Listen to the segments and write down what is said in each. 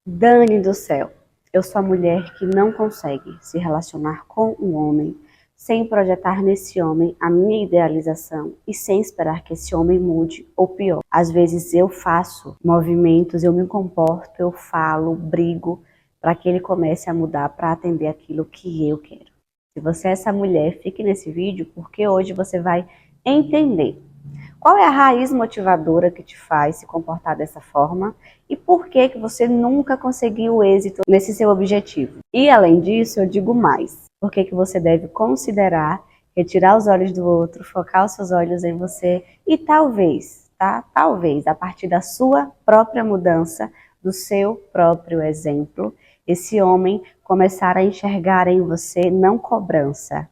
Dani do céu, eu sou a mulher que não consegue se relacionar com um homem sem projetar nesse homem a minha idealização e sem esperar que esse homem mude, ou pior. Às vezes eu faço movimentos, eu me comporto, eu falo, brigo para que ele comece a mudar para atender aquilo que eu quero. Se você é essa mulher, fique nesse vídeo porque hoje você vai entender qual é a raiz motivadora que te faz se comportar dessa forma e por que que você nunca conseguiu êxito nesse seu objetivo. E além disso, eu digo mais, por que que você deve considerar retirar os olhos do outro, focar os seus olhos em você e talvez, talvez, a partir da sua própria mudança, do seu próprio exemplo, esse homem começar a enxergar em você não cobrança,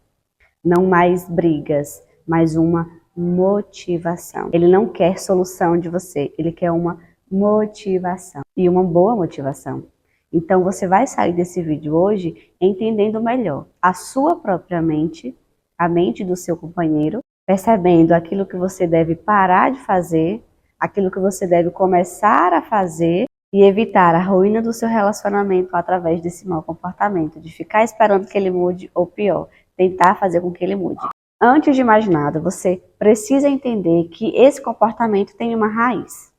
não mais brigas, mas uma motivação. Ele não quer solução de você, ele quer uma motivação e uma boa motivação. Então você vai sair desse vídeo hoje entendendo melhor a sua própria mente, a mente do seu companheiro, percebendo aquilo que você deve parar de fazer, aquilo que você deve começar a fazer e evitar a ruína do seu relacionamento através desse mau comportamento, de ficar esperando que ele mude ou pior, tentar fazer com que ele mude. Antes de mais nada, você precisa entender que esse comportamento tem uma raiz.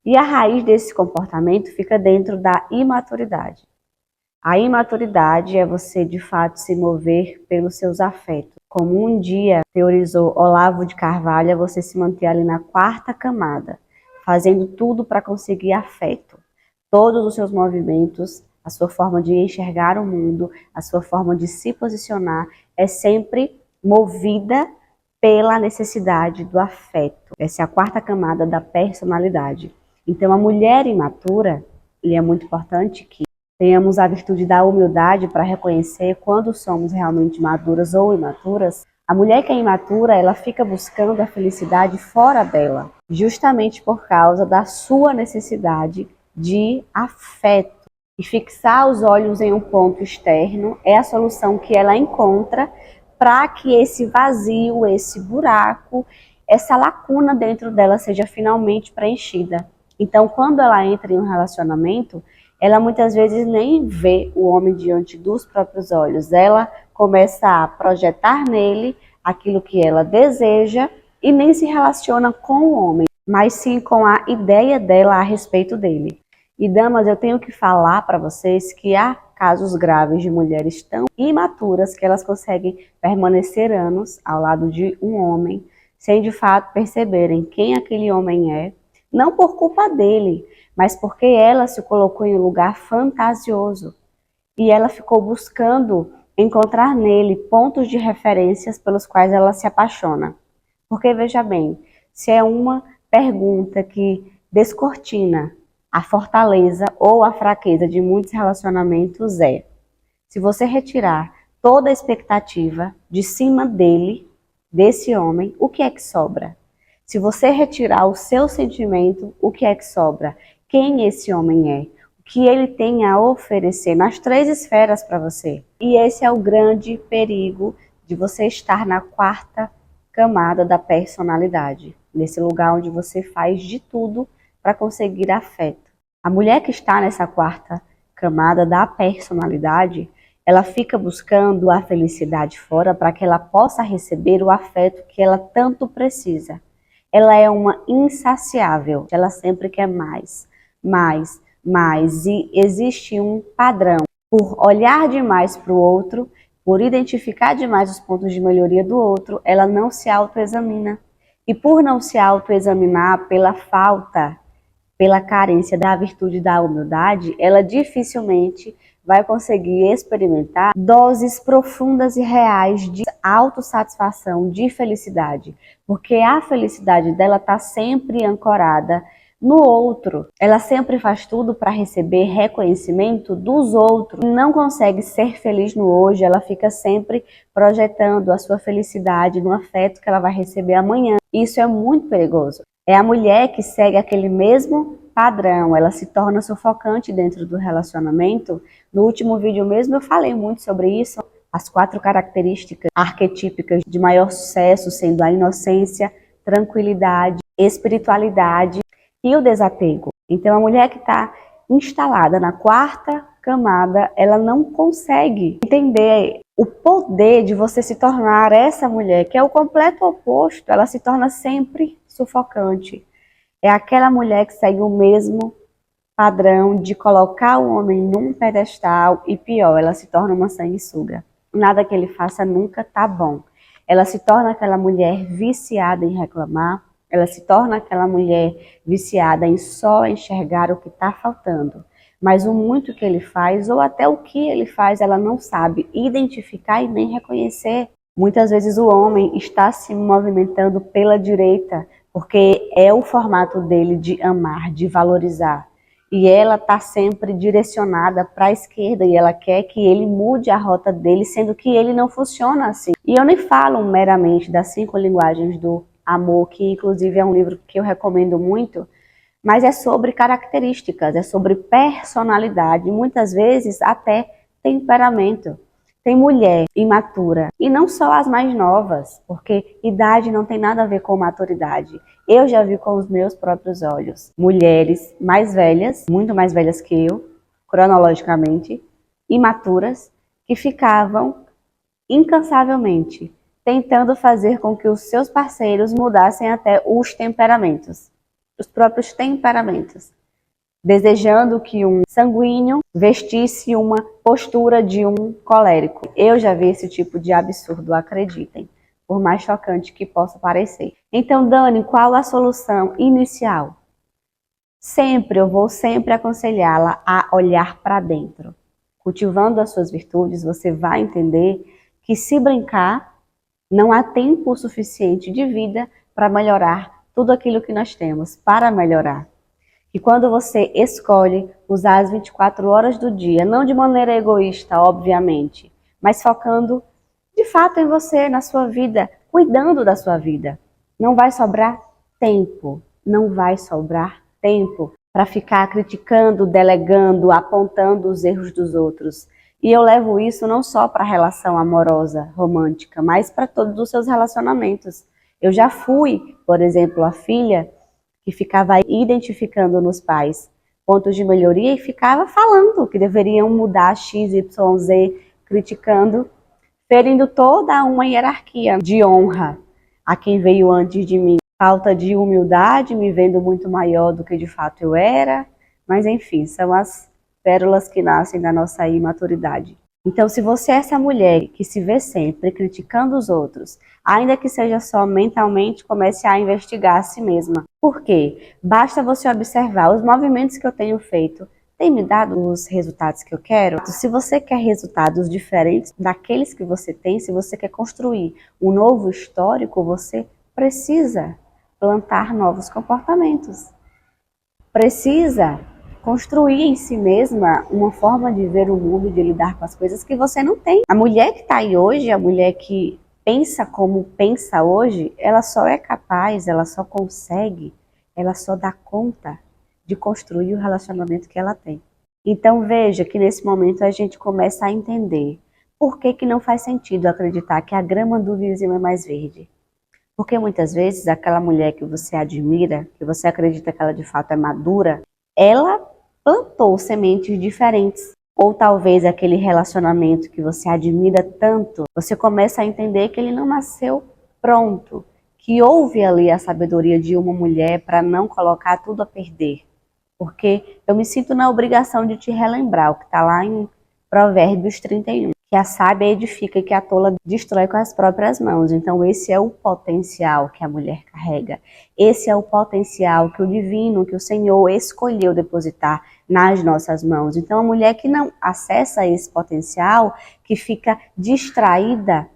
E a raiz desse comportamento fica dentro da imaturidade. A imaturidade é você, de fato, se mover pelos seus afetos. Como um dia teorizou Olavo de Carvalho, é você se manter ali na quarta camada, fazendo tudo para conseguir afeto. Todos os seus movimentos, a sua forma de enxergar o mundo, a sua forma de se posicionar é sempre movida pela necessidade do afeto. Essa é a quarta camada da personalidade. Então, a mulher imatura, e é muito importante que tenhamos a virtude da humildade para reconhecer quando somos realmente maduras ou imaturas. A mulher que é imatura, ela fica buscando a felicidade fora dela, justamente por causa da sua necessidade de afeto. E fixar os olhos em um ponto externo é a solução que ela encontra para que esse vazio, esse buraco, essa lacuna dentro dela seja finalmente preenchida. Então, quando ela entra em um relacionamento, ela muitas vezes nem vê o homem diante dos próprios olhos. Ela começa a projetar nele aquilo que ela deseja e nem se relaciona com o homem, mas sim com a ideia dela a respeito dele. E damas, eu tenho que falar para vocês que há casos graves de mulheres tão imaturas que elas conseguem permanecer anos ao lado de um homem sem de fato perceberem quem aquele homem é, não por culpa dele, mas porque ela se colocou em um lugar fantasioso e ela ficou buscando encontrar nele pontos de referências pelos quais ela se apaixona. Porque veja bem, se é uma pergunta que descortina a fortaleza ou a fraqueza de muitos relacionamentos é: se você retirar toda a expectativa de cima dele, desse homem, o que é que sobra? Se você retirar o seu sentimento, o que é que sobra? Quem esse homem é? O que ele tem a oferecer nas três esferas para você? E esse é o grande perigo de você estar na quarta camada da personalidade, nesse lugar onde você faz de tudo para conseguir afeto. A mulher que está nessa quarta camada da personalidade, ela fica buscando a felicidade fora para que ela possa receber o afeto que ela tanto precisa. Ela é uma insaciável, ela sempre quer mais, mais, mais. E existe um padrão. Por olhar demais para o outro, por identificar demais os pontos de melhoria do outro, ela não se autoexamina. E por não se autoexaminar, pela falta, pela carência da virtude da humildade, ela dificilmente vai conseguir experimentar doses profundas e reais de autossatisfação, de felicidade. Porque a felicidade dela está sempre ancorada no outro. Ela sempre faz tudo para receber reconhecimento dos outros. Não consegue ser feliz no hoje, ela fica sempre projetando a sua felicidade no afeto que ela vai receber amanhã. Isso é muito perigoso. É a mulher que segue aquele mesmo padrão, ela se torna sufocante dentro do relacionamento. No último vídeo mesmo eu falei muito sobre isso, as 4 características arquetípicas de maior sucesso, sendo a inocência, tranquilidade, espiritualidade e o desapego. Então a mulher que está instalada na quarta camada, ela não consegue entender o poder de você se tornar essa mulher, que é o completo oposto. Ela se torna sempre sufocante. É aquela mulher que segue o mesmo padrão de colocar o homem num pedestal e pior, ela se torna uma sanguessuga. Nada que ele faça nunca tá bom. Ela se torna aquela mulher viciada em reclamar, ela se torna aquela mulher viciada em só enxergar o que está faltando. Mas o muito que ele faz, ou até o que ele faz, ela não sabe identificar e nem reconhecer. Muitas vezes o homem está se movimentando pela direita, porque é o formato dele de amar, de valorizar. E ela está sempre direcionada para a esquerda e ela quer que ele mude a rota dele, sendo que ele não funciona assim. E eu nem falo meramente das 5 linguagens do amor, que inclusive é um livro que eu recomendo muito, mas é sobre características, é sobre personalidade, muitas vezes até temperamento. Tem mulher imatura, e não só as mais novas, porque idade não tem nada a ver com maturidade. Eu já vi com os meus próprios olhos mulheres mais velhas, muito mais velhas que eu, cronologicamente, imaturas, que ficavam incansavelmente tentando fazer com que os seus parceiros mudassem até os temperamentos, os próprios temperamentos, desejando que um sanguíneo vestisse uma postura de um colérico. Eu já vi esse tipo de absurdo, acreditem, por mais chocante que possa parecer. Então, Dani, qual a solução inicial? Eu vou sempre aconselhá-la a olhar para dentro. Cultivando as suas virtudes, você vai entender que se brincar, não há tempo suficiente de vida para melhorar tudo aquilo que nós temos, para melhorar. E quando você escolhe usar as 24 horas do dia, não de maneira egoísta, obviamente, mas focando de fato em você, na sua vida, cuidando da sua vida, não vai sobrar tempo, não vai sobrar tempo para ficar criticando, delegando, apontando os erros dos outros. E eu levo isso não só para a relação amorosa, romântica, mas para todos os seus relacionamentos. Eu já fui, por exemplo, a filha que ficava identificando nos pais pontos de melhoria e ficava falando que deveriam mudar X, Y, Z, criticando, ferindo toda uma hierarquia de honra a quem veio antes de mim. Falta de humildade, me vendo muito maior do que de fato eu era, mas enfim, são as pérolas que nascem da nossa imaturidade. Então, se você é essa mulher que se vê sempre criticando os outros, ainda que seja só mentalmente, comece a investigar a si mesma. Por quê? Basta você observar os movimentos que eu tenho feito. Tem me dado os resultados que eu quero? Se você quer resultados diferentes daqueles que você tem, se você quer construir um novo histórico, você precisa plantar novos comportamentos. Precisa construir em si mesma uma forma de ver o mundo, de lidar com as coisas que você não tem. A mulher que está aí hoje, a mulher que pensa como pensa hoje, ela só é capaz, ela só consegue, ela só dá conta de construir o relacionamento que ela tem. Então veja que nesse momento a gente começa a entender por que não faz sentido acreditar que a grama do vizinho é mais verde. Porque muitas vezes aquela mulher que você admira, que você acredita que ela de fato é madura, ela plantou sementes diferentes. Ou talvez aquele relacionamento que você admira tanto, você começa a entender que ele não nasceu pronto, que houve ali a sabedoria de uma mulher para não colocar tudo a perder. Porque eu me sinto na obrigação de te relembrar o que está lá em Provérbios 31. Que a sábia edifica e que a tola destrói com as próprias mãos. Então esse é o potencial que a mulher carrega. Esse é o potencial que o divino, que o Senhor escolheu depositar nas nossas mãos. Então a mulher que não acessa esse potencial, que fica distraída,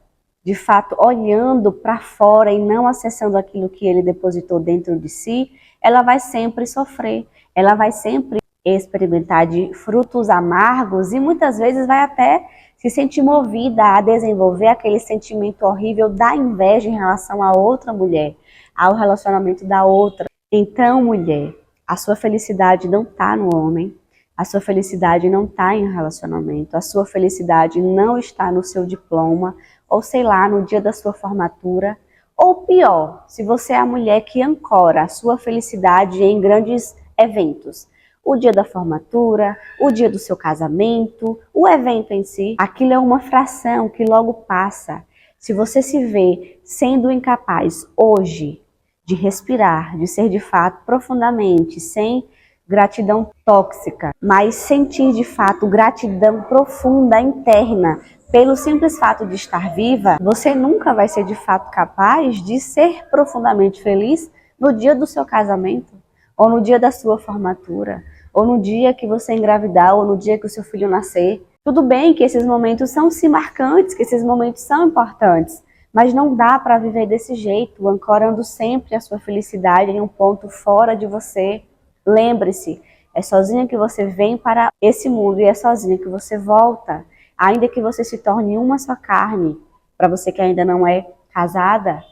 de fato olhando para fora e não acessando aquilo que ele depositou dentro de si, ela vai sempre sofrer. Ela vai sempre experimentar de frutos amargos e muitas vezes vai até se sentir movida a desenvolver aquele sentimento horrível da inveja em relação a outra mulher, ao relacionamento da outra. Então, mulher, a sua felicidade não está no homem, a sua felicidade não está em um relacionamento, a sua felicidade não está no seu diploma, ou sei lá, no dia da sua formatura, ou pior, se você é a mulher que ancora a sua felicidade em grandes eventos, o dia da formatura, o dia do seu casamento, o evento em si. Aquilo é uma fração que logo passa. Se você se vê sendo incapaz hoje de respirar, de ser de fato profundamente, sem gratidão tóxica, mas sentir de fato gratidão profunda, interna, pelo simples fato de estar viva, você nunca vai ser de fato capaz de ser profundamente feliz no dia do seu casamento, ou no dia da sua formatura, ou no dia que você engravidar, ou no dia que o seu filho nascer. Tudo bem que esses momentos são sim marcantes, que esses momentos são importantes, mas não dá para viver desse jeito, ancorando sempre a sua felicidade em um ponto fora de você. Lembre-se, é sozinha que você vem para esse mundo e é sozinha que você volta. Ainda que você se torne uma só carne, para você que ainda não é casada,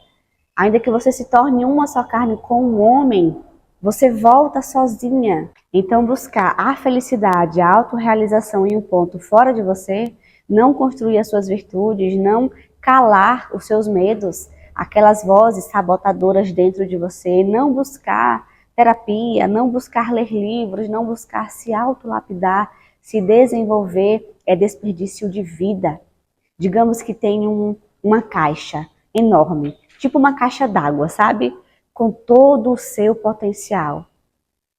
ainda que você se torne uma só carne com um homem, você volta sozinha. Então buscar a felicidade, a autorrealização em um ponto fora de você, não construir as suas virtudes, não calar os seus medos, aquelas vozes sabotadoras dentro de você, não buscar terapia, não buscar ler livros, não buscar se autolapidar, se desenvolver, é desperdício de vida. Digamos que tem uma caixa enorme, tipo uma caixa d'água, sabe? Com todo o seu potencial.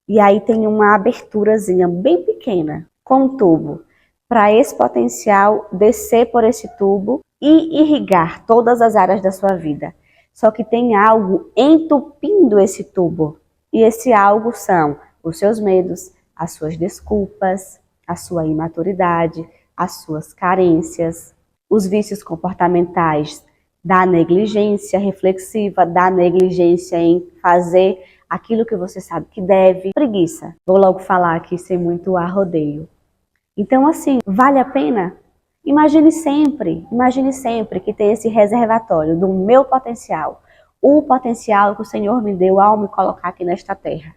E aí tem uma aberturazinha bem pequena, com um tubo, para esse potencial descer por esse tubo e irrigar todas as áreas da sua vida. Só que tem algo entupindo esse tubo. E esse algo são os seus medos, as suas desculpas, a sua imaturidade, as suas carências, os vícios comportamentais da negligência reflexiva, da negligência em fazer aquilo que você sabe que deve, preguiça. Vou logo falar aqui sem muito arrodeio. Então assim, vale a pena? Imagine sempre que tem esse reservatório do meu potencial, o potencial que o Senhor me deu ao me colocar aqui nesta terra.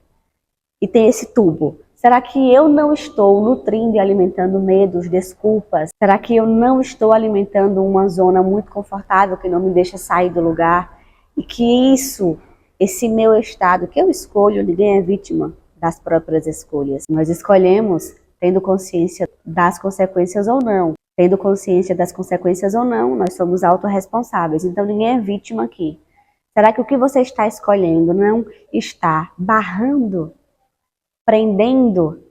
E tem esse tubo. Será que eu não estou nutrindo e alimentando medos, desculpas? Será que eu não estou alimentando uma zona muito confortável que não me deixa sair do lugar? E que isso, esse meu estado que eu escolho, ninguém é vítima das próprias escolhas. Nós escolhemos tendo consciência das consequências ou não. Tendo consciência das consequências ou não, nós somos autorresponsáveis. Então ninguém é vítima aqui. Será que o que você está escolhendo não está barrando, prendendo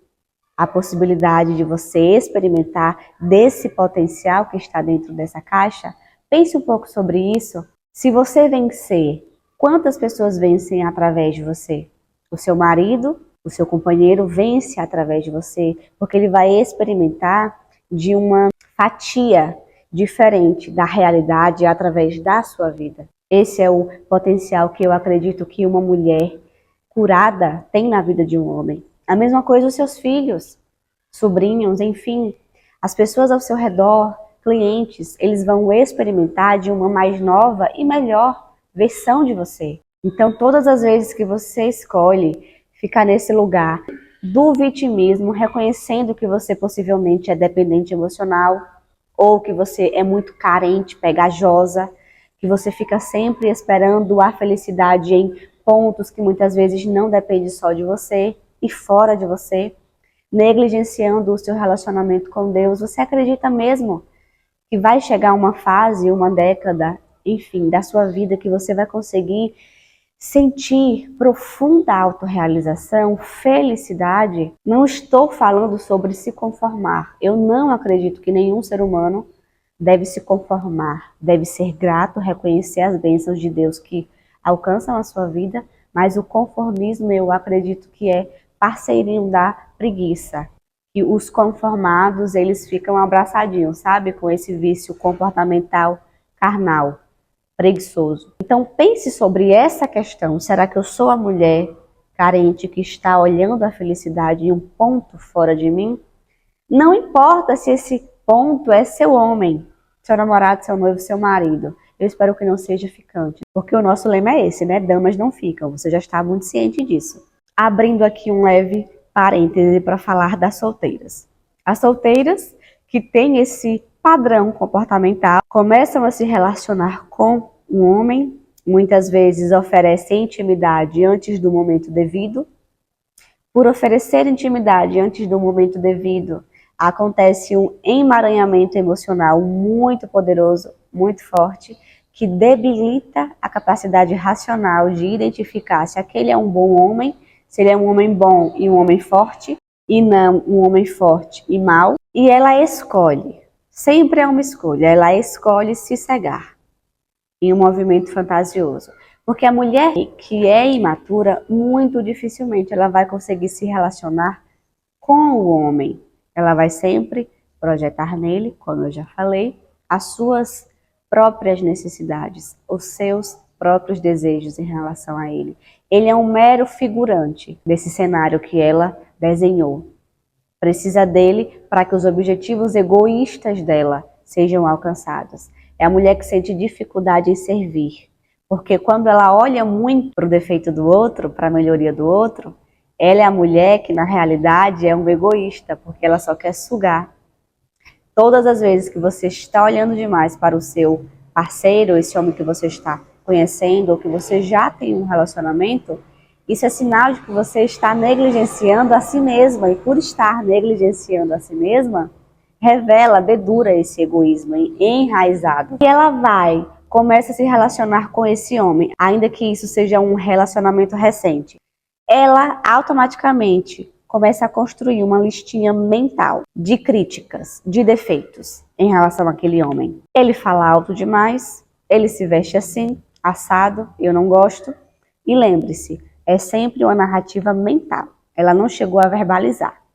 a possibilidade de você experimentar desse potencial que está dentro dessa caixa? Pense um pouco sobre isso. Se você vencer, quantas pessoas vencem através de você? O seu marido, o seu companheiro vence através de você, porque ele vai experimentar de uma fatia diferente da realidade através da sua vida. Esse é o potencial que eu acredito que uma mulher curada tem na vida de um homem. A mesma coisa os seus filhos, sobrinhos, enfim, as pessoas ao seu redor, clientes, eles vão experimentar de uma mais nova e melhor versão de você. Então, todas as vezes que você escolhe ficar nesse lugar do vitimismo, reconhecendo que você possivelmente é dependente emocional, ou que você é muito carente, pegajosa, que você fica sempre esperando a felicidade em pontos que muitas vezes não dependem só de você e fora de você, negligenciando o seu relacionamento com Deus. Você acredita mesmo que vai chegar uma fase, uma década, enfim, da sua vida que você vai conseguir sentir profunda autorrealização, felicidade? Não estou falando sobre se conformar. Eu não acredito que nenhum ser humano deve se conformar, deve ser grato, reconhecer as bênçãos de Deus que alcançam a sua vida, mas o conformismo eu acredito que é parceirinho da preguiça. E os conformados, eles ficam abraçadinhos, sabe? Com esse vício comportamental carnal, preguiçoso. Então pense sobre essa questão. Será que eu sou a mulher carente que está olhando a felicidade em um ponto fora de mim? Não importa se esse ponto é seu homem, seu namorado, seu noivo, seu marido. Eu espero que não seja ficante, porque o nosso lema é esse, né? Damas não ficam. Você já está muito ciente disso. Abrindo aqui um leve parêntese para falar das solteiras. As solteiras que têm esse padrão comportamental começam a se relacionar com um homem, muitas vezes oferecem intimidade antes do momento devido, Por oferecer intimidade antes do momento devido, acontece um emaranhamento emocional muito poderoso, muito forte, que debilita a capacidade racional de identificar se aquele é um bom homem, se ele é um homem bom e um homem forte, e não um homem forte e mau. E ela escolhe, sempre é uma escolha, ela escolhe se cegar em um movimento fantasioso. Porque a mulher que é imatura, muito dificilmente ela vai conseguir se relacionar com o homem. Ela vai sempre projetar nele, como eu já falei, as suas próprias necessidades, os seus próprios desejos em relação a ele. Ele é um mero figurante desse cenário que ela desenhou. Precisa dele para que os objetivos egoístas dela sejam alcançados. É a mulher que sente dificuldade em servir. Porque quando ela olha muito para o defeito do outro, para a melhoria do outro, ela é a mulher que, na realidade, é um egoísta, porque ela só quer sugar. Todas as vezes que você está olhando demais para o seu parceiro, esse homem que você está conhecendo, ou que você já tem um relacionamento, isso é sinal de que você está negligenciando a si mesma. E por estar negligenciando a si mesma, revela, dedura esse egoísmo enraizado. E ela começa a se relacionar com esse homem, ainda que isso seja um relacionamento recente. Ela automaticamente começa a construir uma listinha mental de críticas, de defeitos em relação àquele homem. Ele fala alto demais, ele se veste assim, assado, eu não gosto. E lembre-se, é sempre uma narrativa mental. Ela não chegou a verbalizar.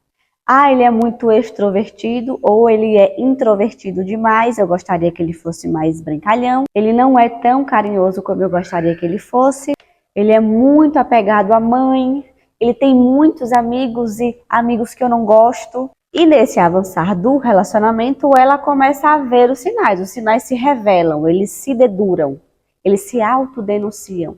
Ah, ele é muito extrovertido ou ele é introvertido demais, eu gostaria que ele fosse mais brincalhão. Ele não é tão carinhoso como eu gostaria que ele fosse. Ele é muito apegado à mãe, ele tem muitos amigos e amigos que eu não gosto. E nesse avançar do relacionamento, ela começa a ver os sinais se revelam, eles se deduram, eles se autodenunciam.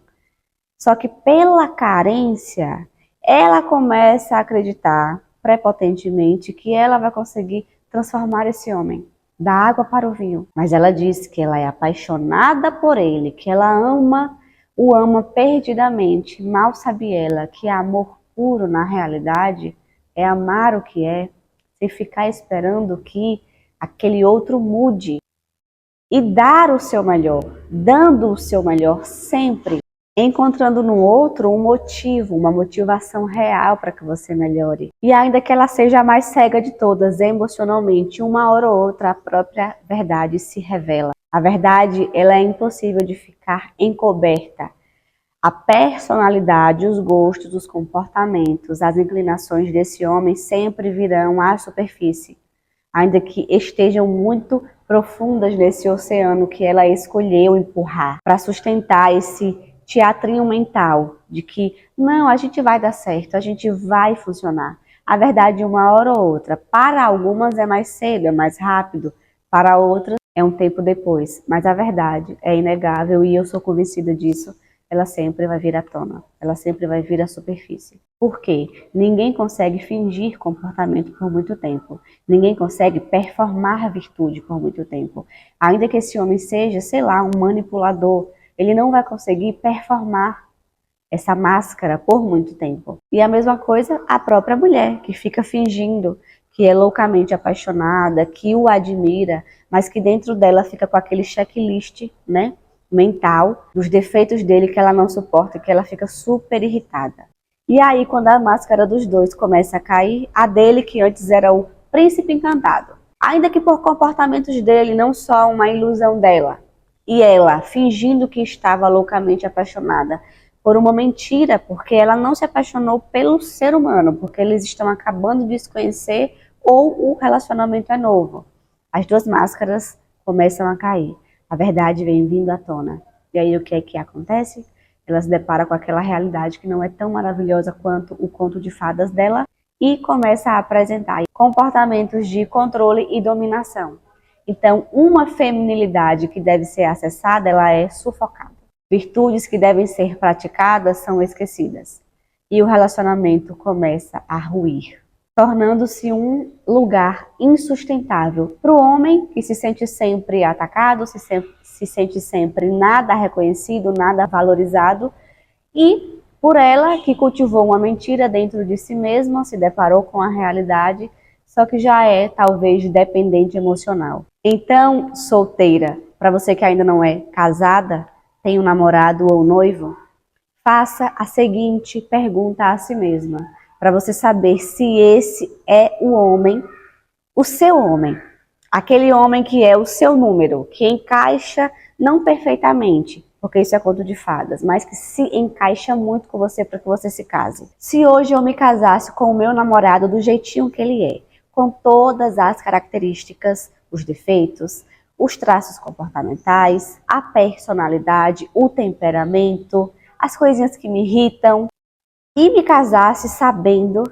Só que pela carência, ela começa a acreditar prepotentemente que ela vai conseguir transformar esse homem da água para o vinho. Mas ela diz que ela é apaixonada por ele, que ela o ama perdidamente. Mal sabe ela que amor puro, na realidade, é amar o que é, sem ficar esperando que aquele outro mude. E dar o seu melhor, dando o seu melhor sempre, encontrando no outro um motivo, uma motivação real para que você melhore. E ainda que ela seja a mais cega de todas emocionalmente, uma hora ou outra a própria verdade se revela. A verdade, ela é impossível de ficar encoberta. A personalidade, os gostos, os comportamentos, as inclinações desse homem sempre virão à superfície, ainda que estejam muito profundas nesse oceano que ela escolheu empurrar para sustentar esse teatrinho mental de que não, a gente vai dar certo, a gente vai funcionar. A verdade, uma hora ou outra, para algumas é mais cedo, é mais rápido, para outras é um tempo depois, mas a verdade é inegável e eu sou convencida disso. Ela sempre vai vir à tona, ela sempre vai vir à superfície. Por quê? Ninguém consegue fingir comportamento por muito tempo. Ninguém consegue performar virtude por muito tempo. Ainda que esse homem seja, sei lá, um manipulador, ele não vai conseguir performar essa máscara por muito tempo. E a mesma coisa a própria mulher, que fica fingindo que é loucamente apaixonada, que o admira, mas que dentro dela fica com aquele checklist, né? Mental, dos defeitos dele que ela não suporta, que ela fica super irritada. E aí, quando a máscara dos dois começa a cair, a dele, que antes era o príncipe encantado, ainda que por comportamentos dele, não só uma ilusão dela, e ela fingindo que estava loucamente apaixonada por uma mentira, porque ela não se apaixonou pelo ser humano, porque eles estão acabando de se conhecer ou o relacionamento é novo. As duas máscaras começam a cair. A verdade vem vindo à tona. E aí o que é que acontece? Ela se depara com aquela realidade que não é tão maravilhosa quanto o conto de fadas dela e começa a apresentar comportamentos de controle e dominação. Então, uma feminilidade que deve ser acessada, ela é sufocada. Virtudes que devem ser praticadas são esquecidas. E o relacionamento começa a ruir, tornando-se um lugar insustentável para o homem que se sente sempre atacado, se sente sempre nada reconhecido, nada valorizado, e Por ela, que cultivou uma mentira dentro de si mesma, se deparou com a realidade, só que já é, talvez, dependente emocional. Então, solteira, para você que ainda não é casada, tem um namorado ou noivo, faça a seguinte pergunta a si mesma, para você saber se esse é o homem, o seu homem. Aquele homem que é o seu número, que encaixa não perfeitamente, porque isso é conto de fadas, mas que se encaixa muito com você para que você se case. Se hoje eu me casasse com o meu namorado do jeitinho que ele é, com todas as características, os defeitos, os traços comportamentais, a personalidade, o temperamento, as coisinhas que me irritam, e me casasse sabendo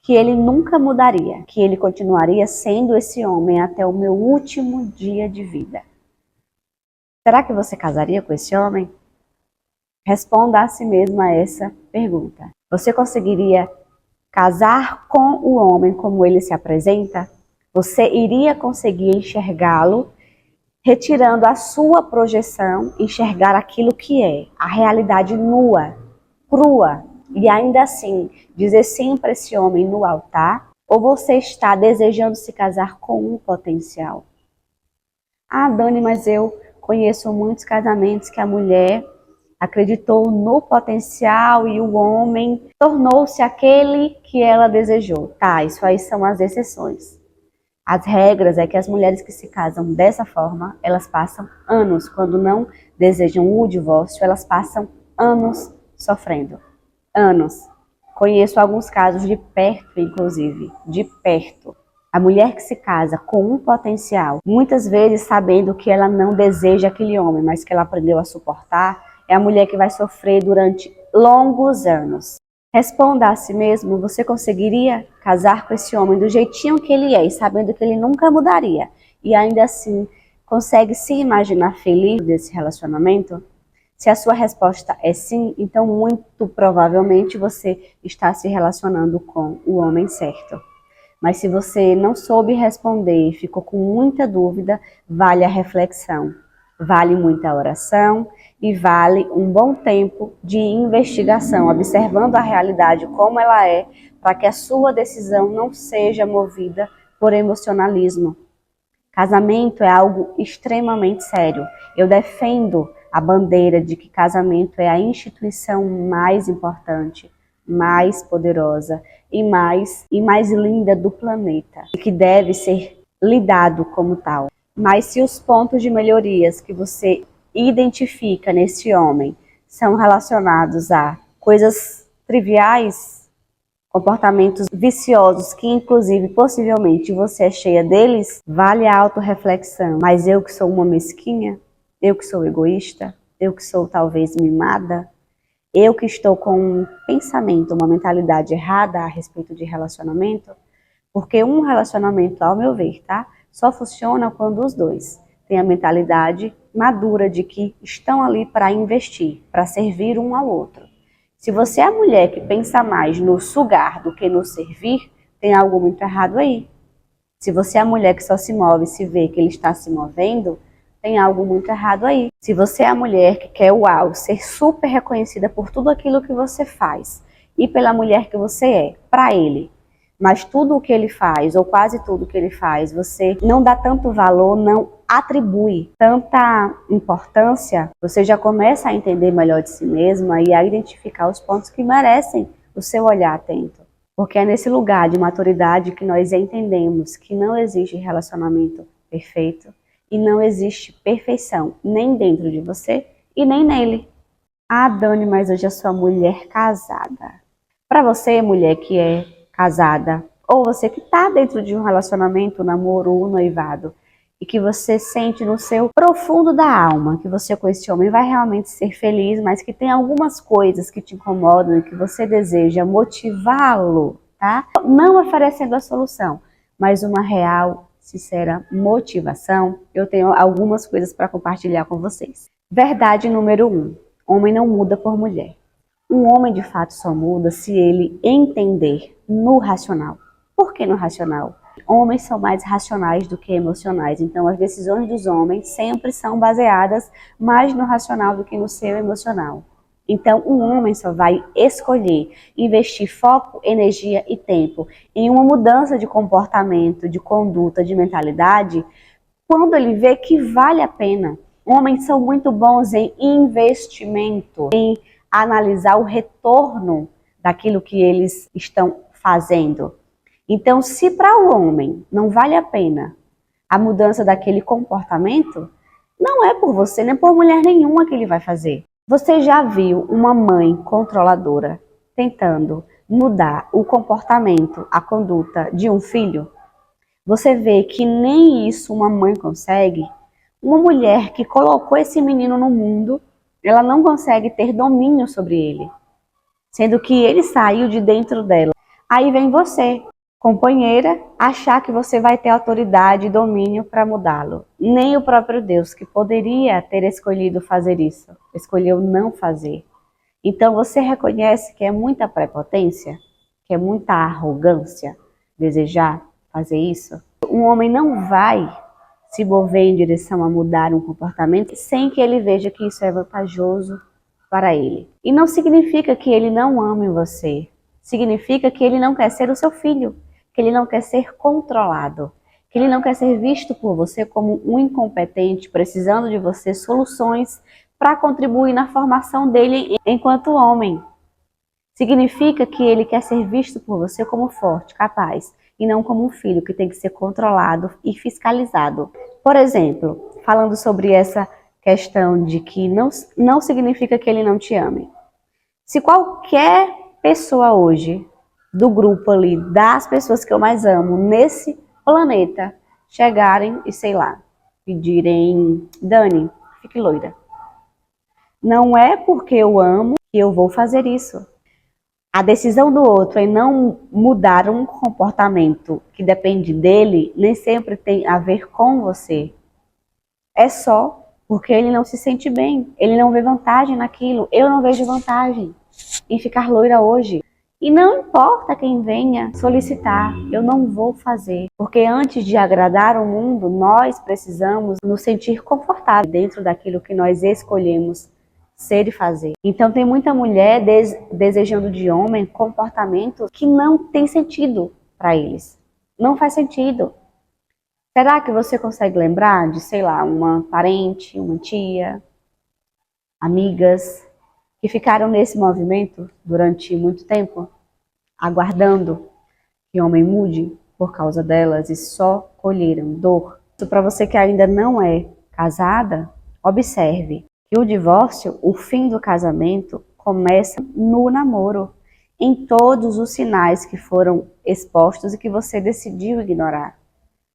que ele nunca mudaria, que ele continuaria sendo esse homem até o meu último dia de vida. Será que você casaria com esse homem? Responda a si mesma essa pergunta. Você conseguiria casar com o homem como ele se apresenta? Você iria conseguir enxergá-lo, retirando a sua projeção, enxergar aquilo que é, a realidade nua, crua, e ainda assim dizer sim para esse homem no altar? Ou você está desejando se casar com um potencial? Ah, Dani, mas eu conheço muitos casamentos que a mulher acreditou no potencial e o homem tornou-se aquele que ela desejou. Tá, isso aí são as exceções. As regras é que as mulheres que se casam dessa forma, elas passam anos, quando não desejam o divórcio, elas passam anos sofrendo. Anos. Conheço alguns casos de perto, inclusive, de perto. A mulher que se casa com um potencial, muitas vezes sabendo que ela não deseja aquele homem, mas que ela aprendeu a suportar, é a mulher que vai sofrer durante longos anos. Responda a si mesmo, você conseguiria casar com esse homem do jeitinho que ele é, e sabendo que ele nunca mudaria, e ainda assim consegue se imaginar feliz desse relacionamento? Se a sua resposta é sim, então muito provavelmente você está se relacionando com o homem certo. Mas se você não soube responder e ficou com muita dúvida, vale a reflexão, vale muita oração e vale um bom tempo de investigação, observando a realidade como ela é, para que a sua decisão não seja movida por emocionalismo. Casamento é algo extremamente sério. Eu defendo a bandeira de que casamento é a instituição mais importante, mais poderosa e mais linda do planeta, e que deve ser lidado como tal. Mas se os pontos de melhorias que você identifica nesse homem são relacionados a coisas triviais, comportamentos viciosos que inclusive possivelmente você é cheia deles, vale a autorreflexão. Mas eu que sou uma mesquinha, eu que sou egoísta, eu que sou talvez mimada, eu que estou com um pensamento, uma mentalidade errada a respeito de relacionamento, porque um relacionamento, ao meu ver, tá, só funciona quando os dois têm a mentalidade madura de que estão ali para investir, para servir um ao outro. Se você é a mulher que pensa mais no sugar do que no servir, tem algo muito errado aí. Se você é a mulher que só se move e se vê que ele está se movendo, tem algo muito errado aí. Se você é a mulher que quer ser super reconhecida por tudo aquilo que você faz e pela mulher que você é, para ele, mas tudo o que ele faz, ou quase tudo o que ele faz, você não dá tanto valor, não atribui tanta importância, você já começa a entender melhor de si mesma e a identificar os pontos que merecem o seu olhar atento. Porque é nesse lugar de maturidade que nós entendemos que não existe relacionamento perfeito e não existe perfeição nem dentro de você e nem nele. Ah, Dani, mas hoje eu sou mulher casada. Para você, mulher que é casada, ou você que está dentro de um relacionamento, um namoro ou um noivado, e que você sente no seu profundo da alma que você com esse homem vai realmente ser feliz, mas que tem algumas coisas que te incomodam e que você deseja motivá-lo, tá? Não oferecendo a solução, mas uma real, sincera motivação. Eu tenho algumas coisas para compartilhar com vocês. Verdade número 1. Homem não muda por mulher. Um homem de fato só muda se ele entender no racional. Por que no racional? Homens são mais racionais do que emocionais, então as decisões dos homens sempre são baseadas mais no racional do que no seu emocional. Então, um homem só vai escolher investir foco, energia e tempo em uma mudança de comportamento, de conduta, de mentalidade, quando ele vê que vale a pena. Homens são muito bons em investimento, em analisar o retorno daquilo que eles estão fazendo. Então, se para o homem não vale a pena a mudança daquele comportamento, não é por você, nem por mulher nenhuma que ele vai fazer. Você já viu uma mãe controladora tentando mudar o comportamento, a conduta de um filho? Você vê que nem isso uma mãe consegue. Uma mulher que colocou esse menino no mundo, ela não consegue ter domínio sobre ele, sendo que ele saiu de dentro dela. Aí vem você, companheira, achar que você vai ter autoridade e domínio para mudá-lo. Nem o próprio Deus, que poderia ter escolhido fazer isso, escolheu não fazer. Então você reconhece que é muita prepotência, que é muita arrogância desejar fazer isso? Um homem não vai se mover em direção a mudar um comportamento sem que ele veja que isso é vantajoso para ele. E não significa que ele não ame você. Significa que ele não quer ser o seu filho, que ele não quer ser controlado, que ele não quer ser visto por você como um incompetente, precisando de você soluções para contribuir na formação dele enquanto homem. Significa que ele quer ser visto por você como forte, capaz, e não como um filho que tem que ser controlado e fiscalizado. Por exemplo, falando sobre essa questão de que não significa que ele não te ame. Se qualquer pessoa hoje, do grupo ali, das pessoas que eu mais amo nesse planeta, chegarem e, sei lá, pedirem, Dani, fique loira. Não é porque eu amo que eu vou fazer isso. A decisão do outro em não mudar um comportamento que depende dele, nem sempre tem a ver com você. É só porque ele não se sente bem, ele não vê vantagem naquilo. Eu não vejo vantagem em ficar loira hoje. E não importa quem venha solicitar, eu não vou fazer. Porque antes de agradar o mundo, nós precisamos nos sentir confortáveis dentro daquilo que nós escolhemos ser e fazer. Então tem muita mulher desejando de homem comportamentos que não tem sentido para eles. Não faz sentido. Será que você consegue lembrar de, sei lá, uma parente, uma tia, amigas, que ficaram nesse movimento durante muito tempo, aguardando que o homem mude por causa delas e só colheram dor? Para você que ainda não é casada, observe que o divórcio, o fim do casamento, começa no namoro, em todos os sinais que foram expostos e que você decidiu ignorar,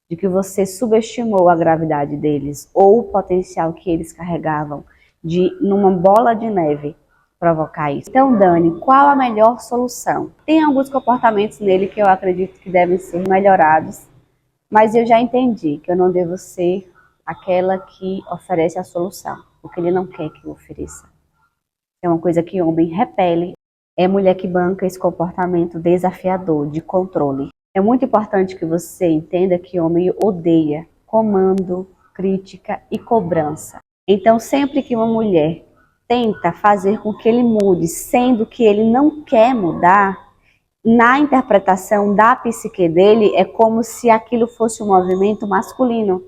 de que você subestimou a gravidade deles ou o potencial que eles carregavam de, numa bola de neve, provocar isso. Então, Dani, qual a melhor solução? Tem alguns comportamentos nele que eu acredito que devem ser melhorados, mas eu já entendi que eu não devo ser aquela que oferece a solução, porque ele não quer que eu ofereça. É uma coisa que o homem repele, é mulher que banca esse comportamento desafiador, de controle. É muito importante que você entenda que o homem odeia comando, crítica e cobrança. Então, sempre que uma mulher tenta fazer com que ele mude, sendo que ele não quer mudar, na interpretação da psique dele, é como se aquilo fosse um movimento masculino.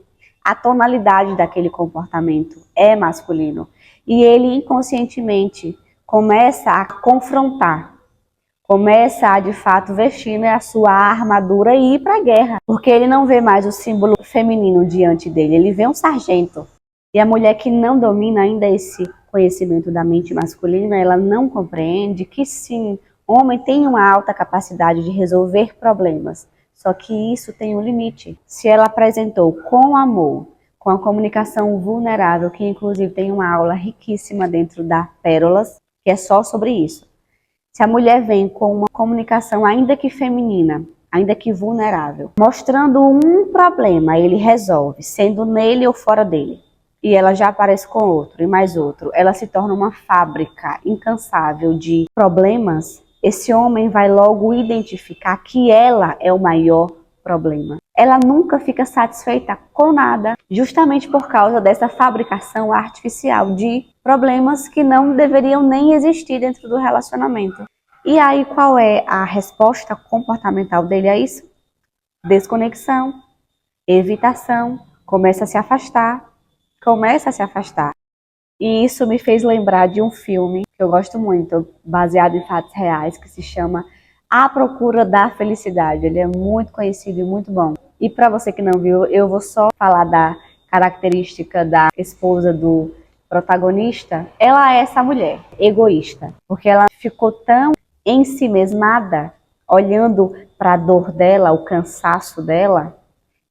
A tonalidade daquele comportamento é masculino. E ele inconscientemente começa a confrontar, começa a de fato vestir, né, a sua armadura e ir para a guerra. Porque ele não vê mais o símbolo feminino diante dele, ele vê um sargento. E a mulher que não domina ainda esse conhecimento da mente masculina, ela não compreende que sim, o homem tem uma alta capacidade de resolver problemas. Só que isso tem um limite. Se ela apresentou com amor, com a comunicação vulnerável, que inclusive tem uma aula riquíssima dentro da Pérolas, que é só sobre isso. Se a mulher vem com uma comunicação ainda que feminina, ainda que vulnerável, mostrando um problema, ele resolve, sendo nele ou fora dele. E ela já aparece com outro e mais outro. Ela se torna uma fábrica incansável de problemas. Esse homem vai logo identificar que ela é o maior problema. ela nunca fica satisfeita com nada, justamente por causa dessa fabricação artificial de problemas que não deveriam nem existir dentro do relacionamento. E aí, qual é a resposta comportamental dele a isso? Desconexão, evitação, começa a se afastar. E isso me fez lembrar de um filme que eu gosto muito, baseado em fatos reais, que se chama A Procura da Felicidade. Ele é muito conhecido e muito bom. E para você que não viu, eu vou só falar da característica da esposa do protagonista. Ela é essa mulher, egoísta, porque ela ficou tão ensimesmada, olhando para a dor dela, o cansaço dela.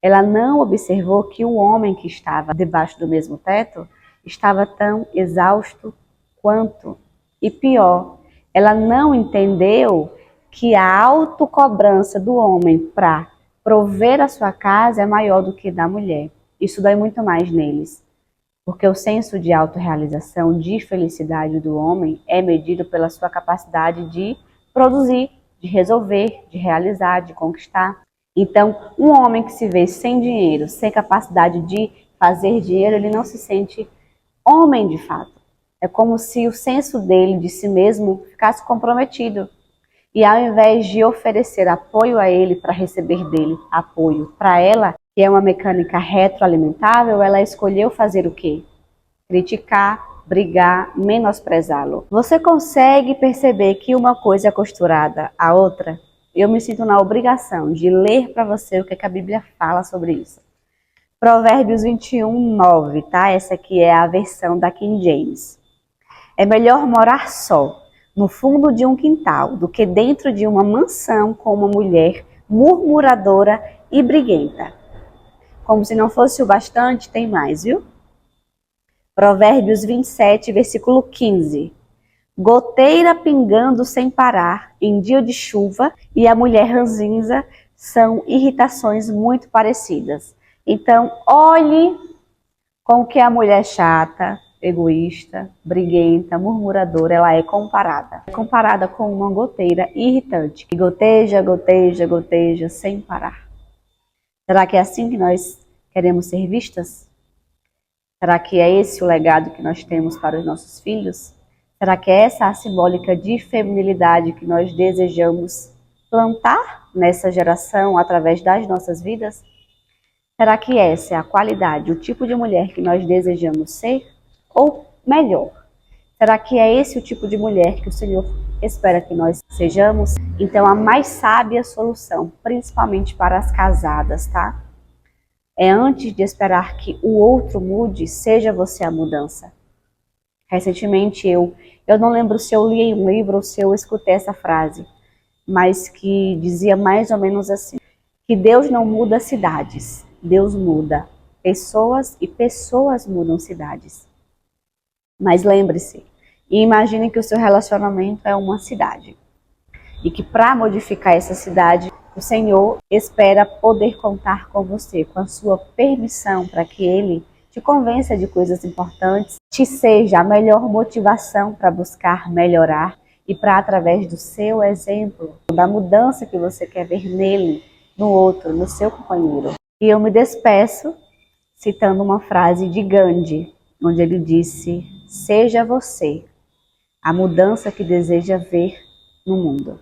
Ela não observou que o homem que estava debaixo do mesmo teto estava tão exausto quanto. E pior, ela não entendeu que a autocobrança do homem para prover a sua casa é maior do que da mulher. Isso dói muito mais neles. Porque o senso de autorrealização, de felicidade do homem é medido pela sua capacidade de produzir, de resolver, de realizar, de conquistar. Então, um homem que se vê sem dinheiro, sem capacidade de fazer dinheiro, ele não se sente homem de fato. É como se o senso dele, de si mesmo, ficasse comprometido. E ao invés de oferecer apoio a ele para receber dele apoio para ela, que é uma mecânica retroalimentável, ela escolheu fazer o quê? Criticar, brigar, menosprezá-lo. Você consegue perceber que uma coisa é costurada à outra? Eu me sinto na obrigação de ler para você o que a Bíblia fala sobre isso. Provérbios 21:9, tá? Essa aqui é a versão da King James. É melhor morar só, no fundo de um quintal, do que dentro de uma mansão com uma mulher murmuradora e briguenta. Como se não fosse o bastante, tem mais, viu? Provérbios 27, versículo 15. Goteira pingando sem parar em dia de chuva e a mulher ranzinza são irritações muito parecidas. Então, olhe com que a mulher chata, egoísta, briguenta, murmuradora, ela é comparada. É comparada com uma goteira irritante, que goteja, goteja, goteja sem parar. Será que é assim que nós queremos ser vistas? Será que é esse o legado que nós temos para os nossos filhos? Será que é essa a simbólica de feminilidade que nós desejamos plantar nessa geração através das nossas vidas? Será que essa é a qualidade, o tipo de mulher que nós desejamos ser? Ou melhor, será que é esse o tipo de mulher que o Senhor espera que nós sejamos? Então, a mais sábia solução, principalmente para as casadas, tá? É antes de esperar que o outro mude, seja você a mudança. Recentemente eu não lembro se eu li em um livro ou se eu escutei essa frase, mas que dizia mais ou menos assim, que Deus não muda cidades, Deus muda pessoas e pessoas mudam cidades. Mas lembre-se, e imagine que o seu relacionamento é uma cidade e que para modificar essa cidade, o Senhor espera poder contar com você, com a sua permissão para que Ele te convença de coisas importantes, te seja a melhor motivação para buscar melhorar e para, através do seu exemplo, da mudança que você quer ver nele, no outro, no seu companheiro. E eu me despeço citando uma frase de Gandhi, onde ele disse: seja você a mudança que deseja ver no mundo.